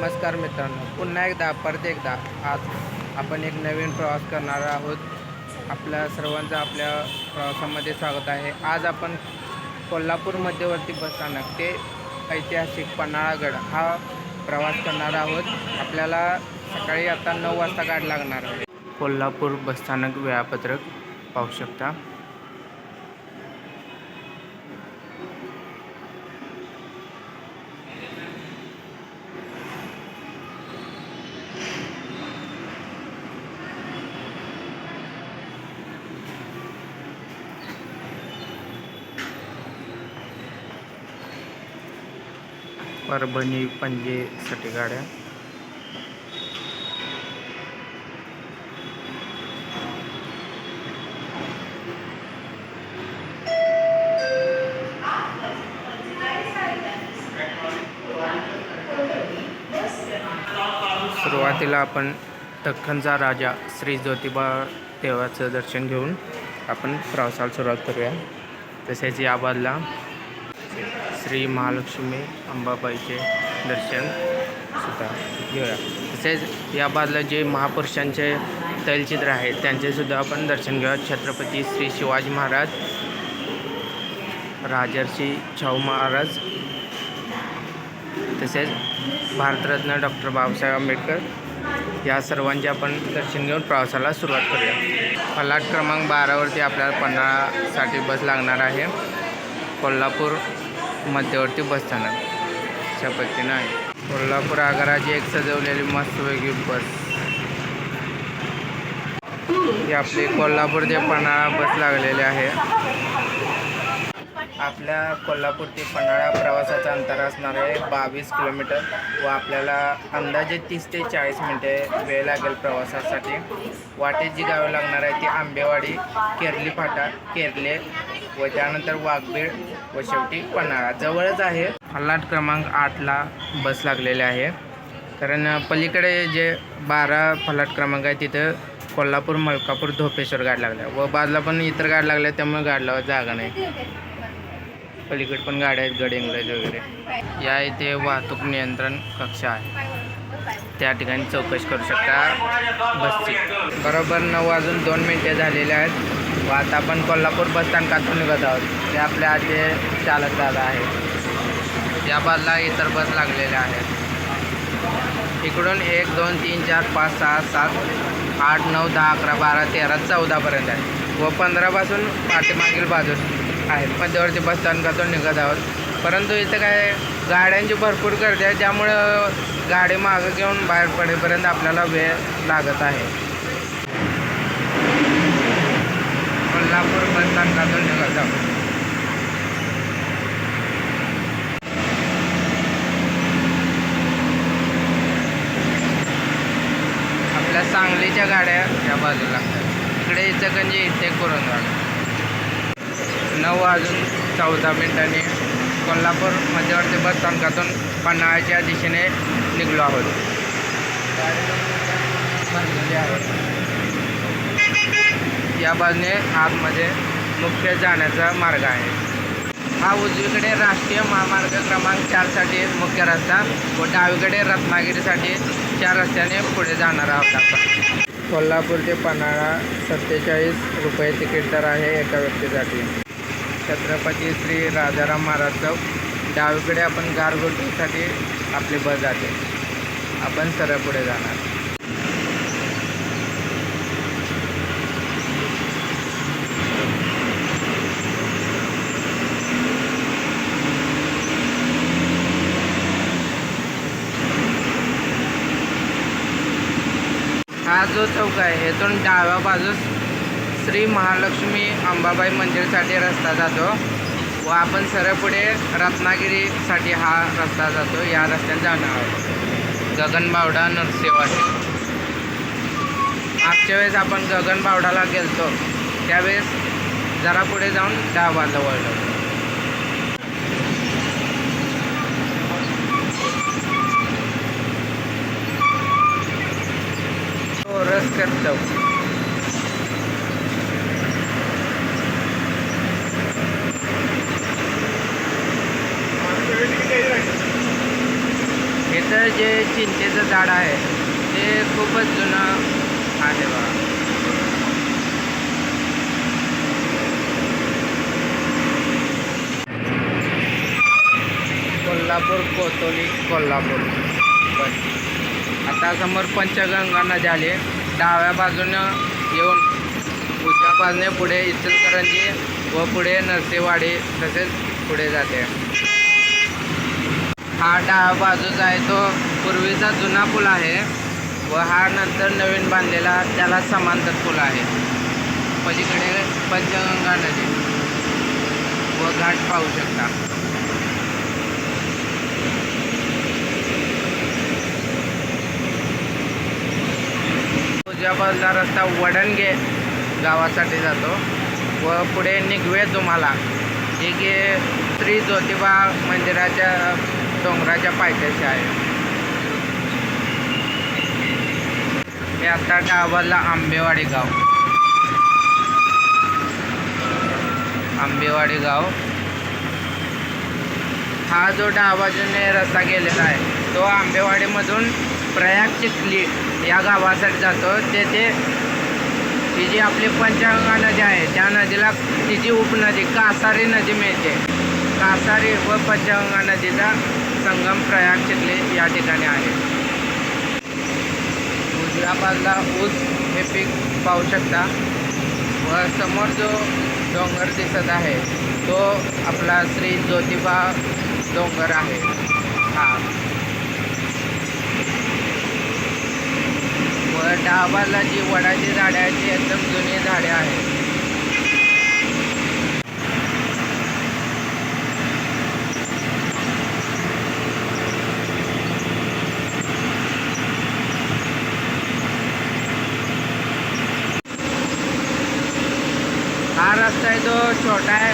नमस्कार मित्रांनो, पुन्हा एकदा परत एकदा आज आपण एक नवीन प्रवास करणार आहोत. आपल्या सर्वांचं आपल्या प्रवासामध्ये स्वागत आहे. आज आपण कोल्हापूर मध्यवर्ती बसस्थानक ते ऐतिहासिक पन्हाळागड हा प्रवास करणार आहोत. आपल्याला सकाळी आता 9 वाजता गाडी लागणार आहे. कोल्हापूर बसस्थानक वेळापत्रक पाहू शकता. परभणी पणजीसाठी गाड्या. सुरुवातीला आपण दख्खनचा राजा श्री ज्योतिबा देवाचं दर्शन घेऊन आपण प्रवासाला सुरुवात करूया. तसेच या बाजूला श्री महालक्ष्मी अंबाबाईचे दर्शन सुद्धा घेऊया. तसेच या बाजूला जे महापुरुषांचे तैलचित्र आहेत त्यांचे सुद्धा आपण दर्शन घेऊया. छत्रपती श्री शिवाजी महाराज, राजर्षी शाहू महाराज, तसेच भारतरत्न डॉक्टर बाबासाहेब आंबेडकर या सर्वांचे आपण दर्शन घेऊन प्रवासाला सुरुवात करूया. फलाट क्रमांक 12वरती आपल्याला पन्हाळासाठी बस लागणार आहे. कोल्हापूर मध्यवर्ती बसस्थानक अशा पद्धतीनं आहे. कोल्हापूर आगाराची एक सजवलेली मस्त वेगळी बस. ही आपली कोल्हापूर ते पन्हाळा बस लागलेली आहे. आपल्या कोल्हापूर ते पन्हाळा प्रवासाचं अंतर असणार आहे 22 किलोमीटर व आपल्याला अंदाजे 30 ते 40 मिनिटे वेळ लागेल प्रवासासाठी. वाटेत जी गावे लागणार आहे ती आंबेवाडी, केरली फाटा, केरले व त्यानंतर वाघबीळ व शेवटी पन्हाळा जवळच आहे. फलाट क्रमांक 8ला बस लागलेली आहे. कारण पलीकडे जे 12 फलाट क्रमांक आहे तिथं कोल्हापूर, मलकापूर, धोपेश्वर गाडी लागल्या व बाजूला पण इतर गाडी लागल्या, त्यामुळे गाडी लावायला जागा नाही. पलीकडे पण गाड्या आहेत, गड इंग्रज वगैरे. या इथे वाहतूक नियंत्रण कक्ष आहे, त्या ठिकाणी चौकशी करू शकता बसची. बरोबर 9:02 झालेले आहेत व आता आपण कोल्हापूर बसस्थानकातून निघत आहोत. ते आपले आजचे चालक दादा आहेत. या बाजूला इतर बस लागलेल्या आहेत. इकडून 1, 2, 3, 4, 5, 6, 7, 8, 9, 10, 11, 12, 13, 14पर्यंत आहे व 15पासून पाठीमागील बाजूस आहेत. मध्यवर्ती बसस्थानकातून निघत आहोत. परंतु इथं काय गाड्यांची भरपूर गर्दी आहे, त्यामुळं गाडी मागं घेऊन बाहेर पडेपर्यंत आपल्याला वेळ लागत आहे. कोल्हापूर बसस्थानकातून निघत आहोत. आपल्या सांगलीच्या गाड्या या बाजूला लागतात. इकडे इचलकरंजी, इथे कुरुंदवाड. 9:14 कोल्हापूर मध्यवर्ती बसस्थानकातून पन्हाळ्याच्या दिशेने निघलो आहोत. या बाजूने आतमध्ये मुख्य जाण्याचा मार्ग आहे. हा उजवीकडे राष्ट्रीय महामार्ग क्रमांक 4साठी मुख्य रस्ता व डावीकडे रत्नागिरीसाठी 4 रस्त्याने पुढे जाणार आहोत आपण. कोल्हापूर ते पन्हाळा 47 रुपये तिकीट दर आहे एका व्यक्तीसाठी. छत्रपती श्री राजाराम महाराज चौक, डावीकडे आपण गारगोटीसाठी आपली बस जाते. आपण सरळ पुढे जाणार. हा जो चौक आहे येथून डाव्या बाजूस श्री महालक्ष्मी अंबाबाई मंदिरसाठी रस्ता जातो व आपण सरळ पुढे रत्नागिरीसाठी हा रस्ता जातो. या रस्त्याने जाणार आहोत. गगनबावडा नरसेवाडी. मागच्या वेळेस आपण गगनबावडाला गेलतो त्यावेळेस जरा पुढे जाऊन डावाला वळलो. रस्त्यात जे चिंचेचं झाड आहे ते खूपच जुनं आहे बघा. कोल्हापूर कोतोली कोल्हापूर. बस आता समोर पंचगंगा नदी आली. डाव्या बाजूनं येऊन उजव्या बाजूने पुढे इचलकरंजी व पुढे नरसेवाडी तसेच पुढे जाते. हा डाव्या बाजूचा आहे तो पूर्वीचा जुना पूल आहे व हा नंतर नवीन बांधलेला त्याला समांतर पूल आहे. पलीकडे पंचगंगा नदी व घाट पाहू शकता. उजव्या बाजूला रस्ता वडणगे गावासाठी जातो व पुढे निघवे तुम्हाला हे की श्री ज्योतिबा मंदिराच्या डोंगराच्या पायथ्याशी आहे. हे आता डाव्या बाजूला आंबेवाडी गाव. आंबेवाडी गाव हा जो डाव्या बाजूने रस्ता गेलेला आहे तो आंबेवाडीमधून प्रयाग चिखली या गावासाठी जातो. तेथे ही जी आपली पंचगंगा नदी आहे त्या नदीला तिची उपनदी कासारी नदी मिळते. कासारी व पंचगंगा नदीचा संगम प्रयाग चिखली या ठिकाणी आहे. उजव्या बाजूला ऊस हे पीक पाहू शकता व समोर जो डोंगर दिसत आहे तो आपला श्री ज्योतिबा डोंगर आहे. हा व डाव्या बाजूला जी वडाची झाडे आहेत ती एकदम जुनी झाडे आहेत. हा रस्ता आहे तो छोटा आहे.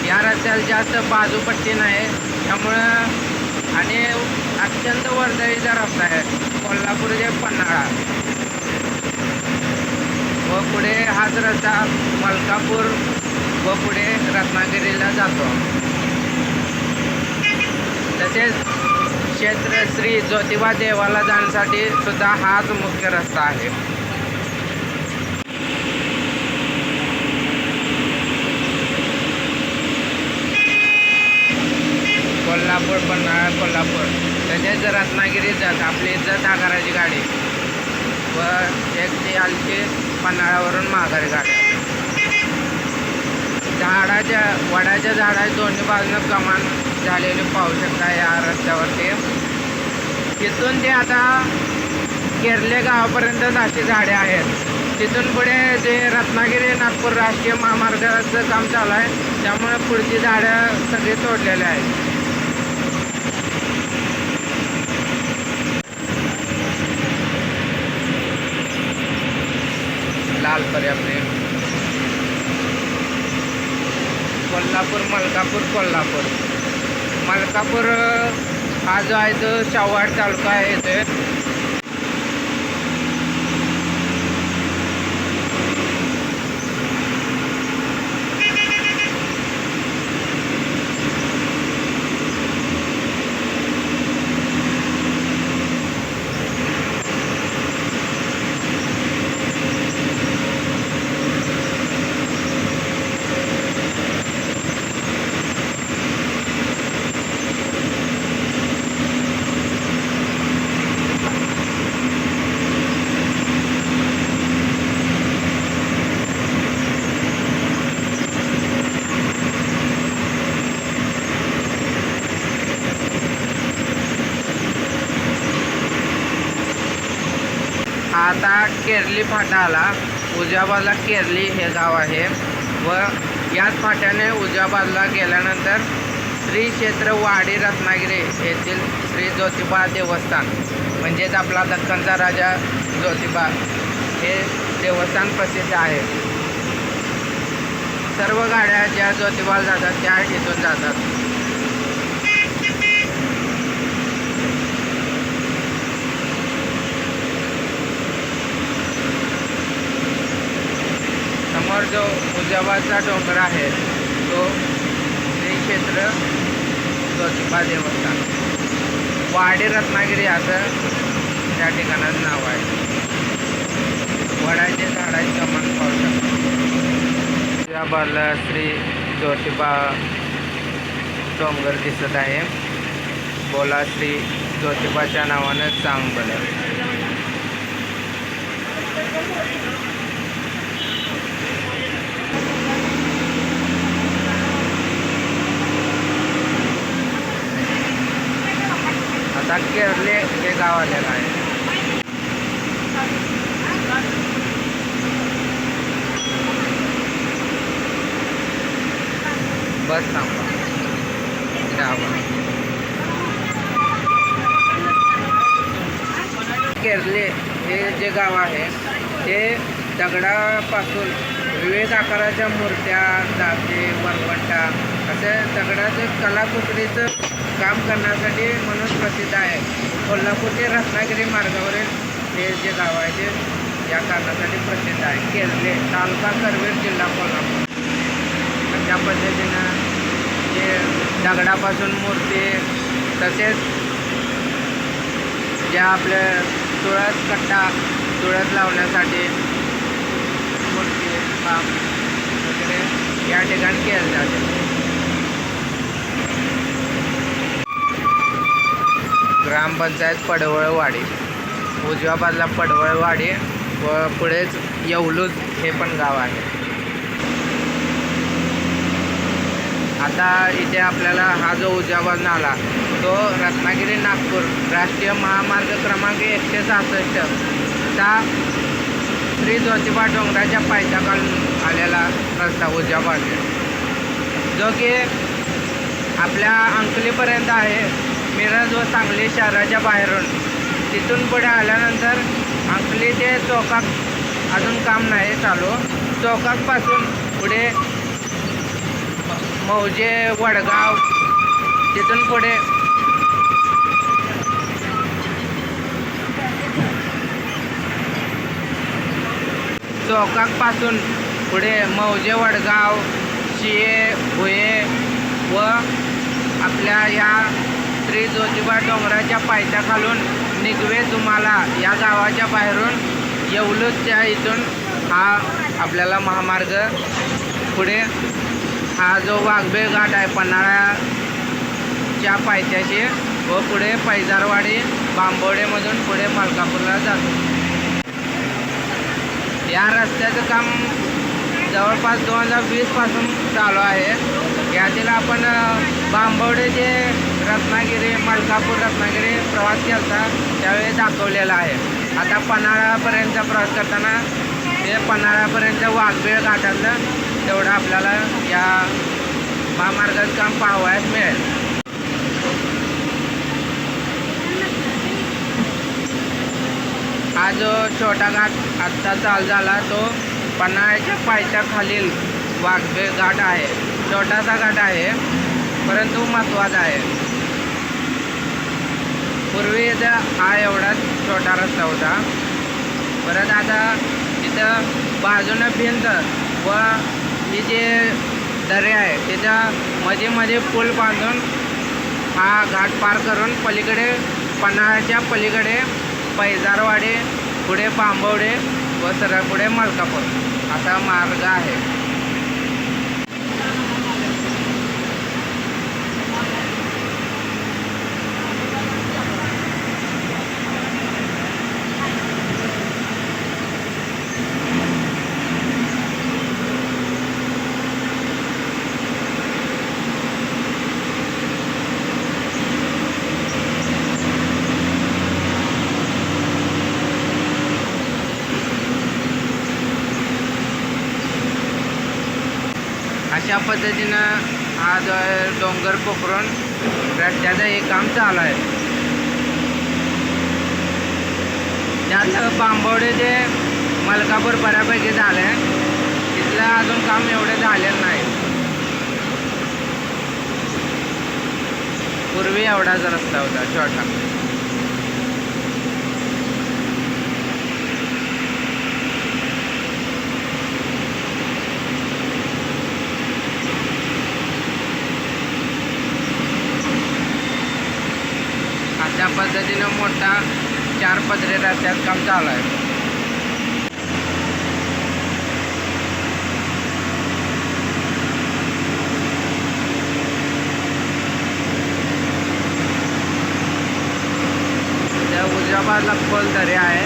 या रस्त्याला जास्त बाजूपट्टी नाही त्यामुळं आणि अत्यंत वर्दळीचा रस्ता आहे. कोल्हापूर ते पन्हाळा व पुढे हाच रस्ता मलकापूर व पुढे रत्नागिरीला जातो. तसेच क्षेत्र श्री ज्योतिबा देवाला जाण्यासाठी सुद्धा हाच मुख्य रस्ता आहे. कोल्हापूर पन्हाळा कोल्हापूर तसेच रत्नागिरीत जात आपली इज्जत आकाराची गाडी व एक ती आलची पन्हाळ्यावरून माघारी गाडी. झाडाच्या वडाच्या झाडाच्या दोन्ही बाजूनं कमान झालेली पाहू शकता या रस्त्यावरती. तिथून ते आता केरले गावापर्यंतच अशी झाडे आहेत. तिथून पुढे जे रत्नागिरी नागपूर राष्ट्रीय महामार्गाचं काम चालू आहे त्यामुळे पुढची झाडं सगळी तोडलेली आहेत. लाल परी आपले कोल्हापूर कोल्हापूर मलकापूर हा जो आहे तो शाहूवाड तालुका येतोय. आता केरली फाटा आला. उजव्या बाजूला केरली हे गाव आहे व याच फाट्याने उजव्या बाजूला गेल्यानंतर श्री क्षेत्र वाडी रत्नागिरी येथील श्री ज्योतिबा देवस्थान म्हणजेच आपला दख्खनचा राजा ज्योतिबा हे देवस्थान प्रसिद्ध आहे. सर्व गाड्या ज्या ज्योतिबाला जातात त्या इथून जातात. समोर जो उजव्या बाजूचा डोंगर आहे तो श्री क्षेत्र ज्योतिबा देवस्थान वाडी रत्नागिरी असं त्या ठिकाणाचं नाव आहे. वडाचे झाडाची कमान पाहू शकतो. या बाजूला श्री ज्योतिबा डोंगर दिसत आहे. बोला श्री ज्योतिबाच्या नावानं चांग बरं. आता केरले हे गाव आलेलं आहे. बस थांबा. केरले हे जे गाव आहे ते दगडापासून विविध आकाराच्या मूर्त्या, दाते, वरवंटा असं दगडाचं कलाकुसरीचं काम करण्यासाठी म्हणून प्रसिद्ध आहे. कोल्हापूर ते रत्नागिरी मार्गावरील हे जे गाव आहे ते या कारणासाठी प्रसिद्ध आहे. केरले तालुका करवीर जिल्हा कोल्हापूर. त्या पद्धतीनं जे दगडापासून मूर्ती तसेच ज्या आपल्या तुळस कट्टा तुळस लावण्यासाठी मूर्ती काम वगैरे या ठिकाणी केलं जाते. ग्रामपंचायत पडवळवाडी, उजव्या बाजूला पडवळवाडी व पुढेच येवलूज हे पण गाव आहे. आता इथे आपल्याला हा जो उजव्या बाजूला आला तो रत्नागिरी नागपूर राष्ट्रीय महामार्ग क्रमांक 166 चा श्री ज्योतिबा डोंगराच्या पायथ्याखालून आलेला रस्ता उजव्या बाजूला, जो की आपल्या अंकलीपर्यंत आहे. मिरज व सांगली शहराच्या बाहेरून तिथून पुढे आल्यानंतर अंकली ते चौकात अजून काम नाही चालू. चौकातपासून पुढे मौजे, वडगाव, तिथून पुढे चौकातपासून पुढे मौजे, वडगाव, शिये, भुये व आपल्या या श्री ज्योतिबा डोंगराच्या पायथ्याखालून निगवे जुमाला या गावाच्या बाहेरून येवलूजच्या इथून हा आपल्याला महामार्ग पुढे हा जो वाघबे घाट आहे पन्हाळ्याच्या पायथ्याशी व पुढे पैजारवाडी बांबवडेमधून पुढे मलकापूरला जातो. या रस्त्याचं काम जवळपास 2020 पासून चालू आहे. यातील आपण बांबवडे जे रत्नागिरी मलकापूर रत्नागिरी प्रवास केला त्यावेळी दाखवलेला आहे. आता पन्हाळ्यापर्यंतचा प्रवास करताना ते पन्हाळ्यापर्यंत वाघबीळ घाटातलं तेवढं आपल्याला या महामार्गाचं काम पाहावयास मिळेल. हा जो छोटा घाट आत्ता चालू झाला तो पन्हाळ्याच्या पायथ्याखालील वाघबीळ घाट आहे. छोटासा घाट आहे परंतु महत्त्वाचा आहे. पूर्वी इथं हा एवढाच छोटा रस्ता होता. परत आता इथं बाजूनं भिंत व ही जे दरे आहे त्याच्या मध्ये पूल बांधून हा घाट पार करून पलीकडे पन्हाळ्याच्या पलीकडे पैजारवाडी, पुढे बांबवडे व सरळ पुढे मलकापूर असा मार्ग आहे. अशा पद्धतीनं हा जो डोंगर पोखरून रस्त्याचं हे काम चालू आहे. त्यातलं बांबवडे जे मलकापूर बऱ्यापैकी झालं आहे, तिथलं अजून काम एवढं झालेलं नाही. पूर्वी एवढाच रस्ता होता छोटा. अशा आता 4 पदरी रस्त्यात काम चालू आहे. त्या उजव्या बाजूला खोल दरी आहे.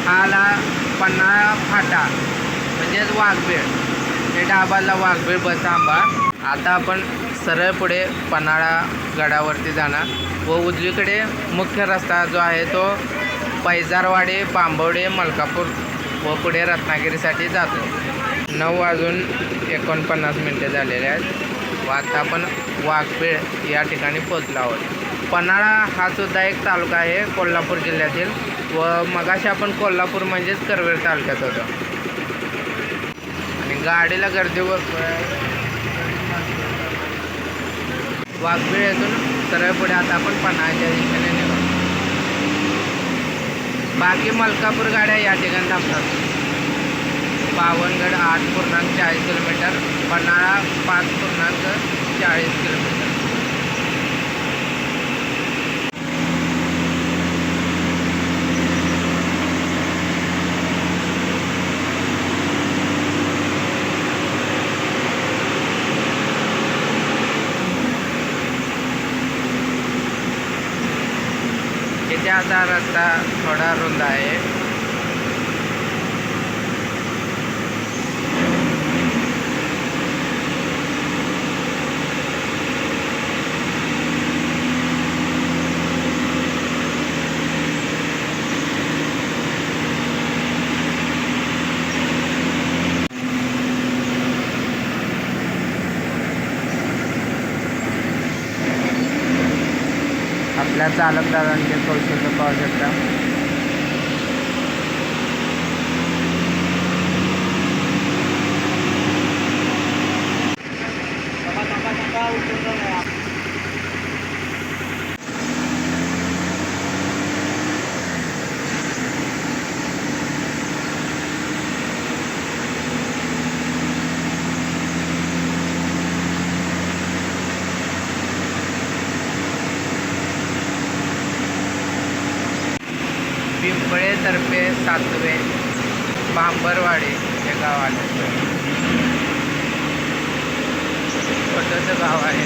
हा आला पन्हाळा फाटा म्हणजेच वाघबीळ. हे डाबाला वाघबीळ बस थांबा. आता आपण सरळ पुढे पन्हाळा गडावरती जाणार व उजवीकडे मुख्य रस्ता जो आहे तो पैजारवाडी, बांबवडे, मलकापूर व पुढे रत्नागिरीसाठी जातो. 9:49 झालेले आहेत व आता आपण वाघबीळ या ठिकाणी पोचलो आहोत. पन्हाळा हा सुद्धा एक तालुका आहे कोल्हापूर जिल्ह्यातील व मगाशी आपण कोल्हापूर म्हणजेच करवीर तालुक्यात होतो. आणि गाडीला गर्दी भरपूर आहे. वाघबीळ येथून सरळ पुढे आता आपण पन्हाळ्याच्या दिशेने निघू. बाकी मलकापूर गाड्या या ठिकाणी थांबतात. Pavangad 8.40 kilometre, Panhala 5.40 kilometre. इथे आता रस्ता थोडा रुंद आहे. आपल्या चालकदारांचे कौशल्य पाहू शकता. पिंपळेतर्फे सातवे बांबरवाडी हे गाव आले. छोटंसं गाव आहे.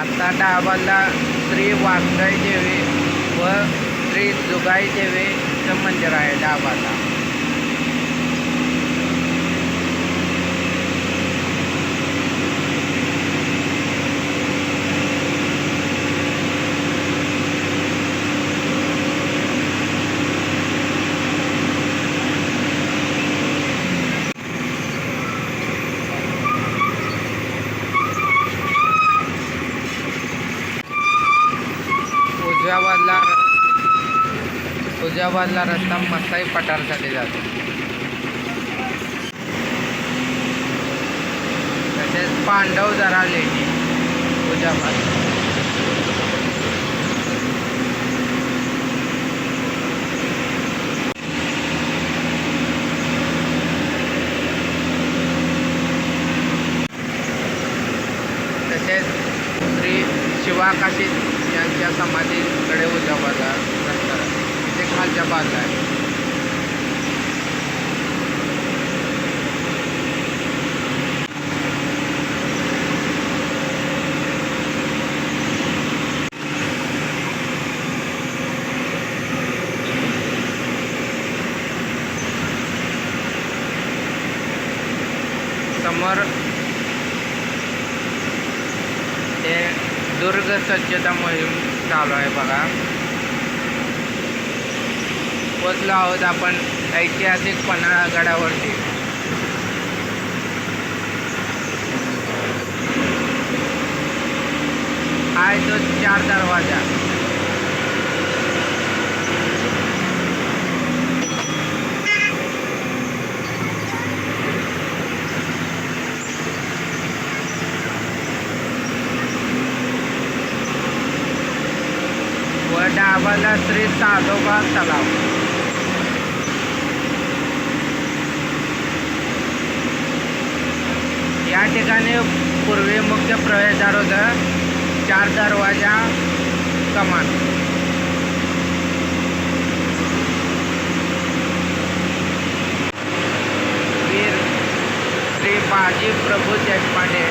आता डाबाला श्री वाघजाई देवी व श्री जुगाई देवीचं मंदिर आहे डाबाला. उजव्या बाजूला रस्ता मसाई पठारासाठी जातो. तसेच पांडवदरा लेणी उजव्या बाजूला. तसेच श्री शिवाकाशी यांच्या समाधीकडे उजव्या बाजूला रस्ता ते खालच्या बाजूला आहे. दुर्ग स्वच्छता मोहीम चालू आहे बघा. पोचलो आहोत आपण ऐतिहासिक पन्हाळा गडावरती. आहे तो 4 दरवाजा. व डाबाला श्री साधोबा तलाव. या ठिकाणी पूर्वी मुख्य प्रवेशद्वार होतं. 4 दरवाजा कमान. वीर श्री बाजी प्रभू देशपांडे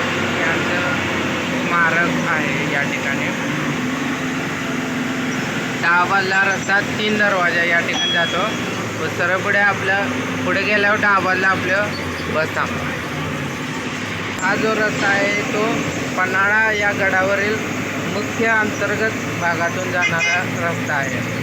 यांचं स्मारक आहे या ठिकाणी. डाबाला रस्ता 3 दरवाजा या ठिकाणी जातो व सरळ पुढे आपलं पुढे गेल्यावर डाबाला आपलं बस थांबतो. हा जो रस्ता आहे तो पन्हाळा या गडावरील मुख्य अंतर्गत भागातून जाणारा रस्ता आहे.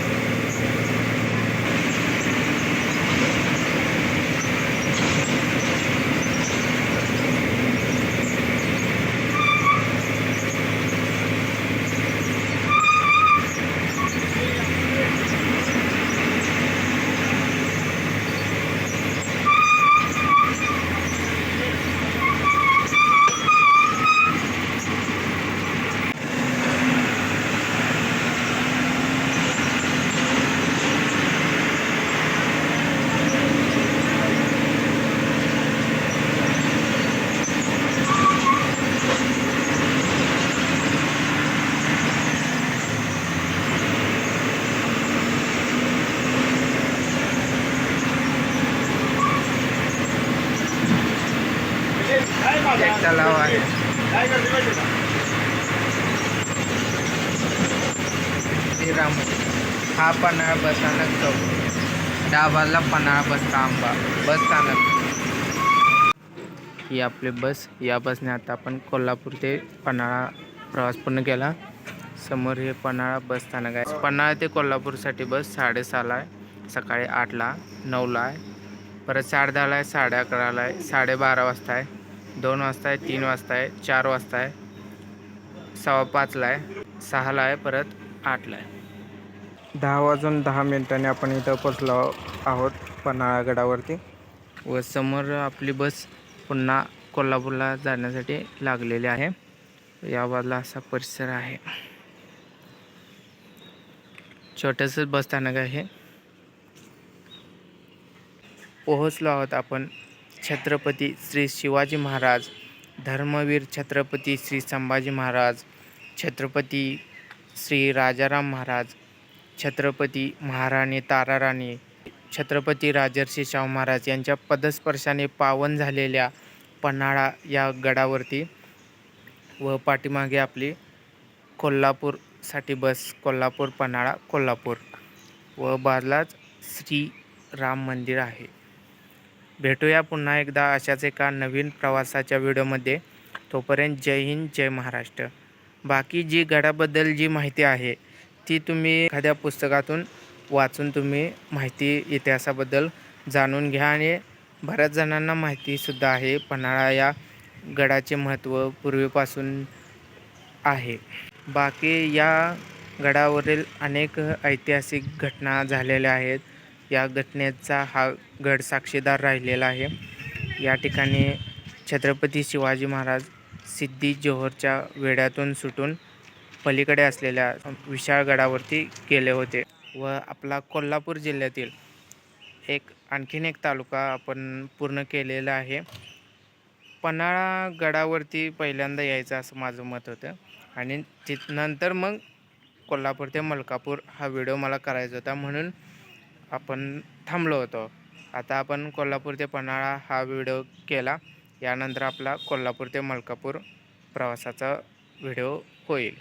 एक तलाव आहे. श्रीराम. हा पन्हाळा बसस्थानक चौक. डाबाला पन्हाळा बस स्थानक. ही आपली बस. या बसने आता आपण कोल्हापूर ते पन्हाळा प्रवास पूर्ण केला. समोर हे पन्हाळा बस स्थानक आहे. पन्हाळा ते कोल्हापूरसाठी बस 6:30ला आहे, सकाळी 8ला, 9ला आहे, परत 10:30ला आहे, 11:30ला आहे, 12:30 वाजता आहे, 2 वाजता आहे, 3 वाजता आहे, 4 वाजता आहे, 5:15ला आहे, 6ला आहे, परत 8ला आहे. 10:10 आपण इथं पोचलो आहोत पन्हाळा गडावरती व समोर आपली बस पुन्हा कोल्हापूरला जाण्यासाठी लागलेली आहे. या बाजूला असा परिसर आहे. छोटंसं बस स्थानक आहे. पोहोचलो आहोत आपण छत्रपती श्री शिवाजी महाराज, धर्मवीर छत्रपती श्री संभाजी महाराज, छत्रपती श्री राजाराम महाराज, छत्रपती महाराणी ताराराणी, छत्रपती राजर्षी शाहू महाराज यांच्या पदस्पर्शाने पावन झालेल्या पन्हाळा या गडावरती व पाठीमागे आपली कोल्हापूरसाठी बस. कोल्हापूर पन्हाळा कोल्हापूर व बाजूलाच श्री राम मंदिर आहे. भेटूया पुन्हा एकदा अशाच एका नवीन प्रवासाच्या व्हिडिओमध्ये. तोपर्यंत जय हिंद, जय महाराष्ट्र. बाकी जी गडाबद्दल जी माहिती आहे ती तुम्ही एखाद्या पुस्तकातून वाचून तुम्ही माहिती इतिहासाबद्दल जाणून घ्या. आणि बऱ्याच जणांना माहितीसुद्धा आहे पन्हाळा या गडाचे महत्त्व पूर्वीपासून आहे. बाकी या गडावरील अनेक ऐतिहासिक घटना झालेल्या आहेत. या घटनेचा हा गड साक्षीदार राहिलेला आहे. या ठिकाणी छत्रपती शिवाजी महाराज सिद्धी जोहरच्या वेढ्यातून सुटून पलीकडे असलेल्या विशाळ गडावरती गेले होते. व आपला कोल्हापूर जिल्ह्यातील आणखीन एक तालुका आपण पूर्ण केलेला आहे. पन्हाळा गडावरती पहिल्यांदा यायचं असं माझं मत होतं आणि नंतर मग कोल्हापूर ते मलकापूर हा व्हिडिओ मला करायचा होता, म्हणून आपण थांबलो होतो. आता आपण कोल्हापूर ते पन्हाळा हा व्हिडिओ केला. यानंतर आपला कोल्हापूर ते मलकापूर प्रवासाचा व्हिडिओ होईल.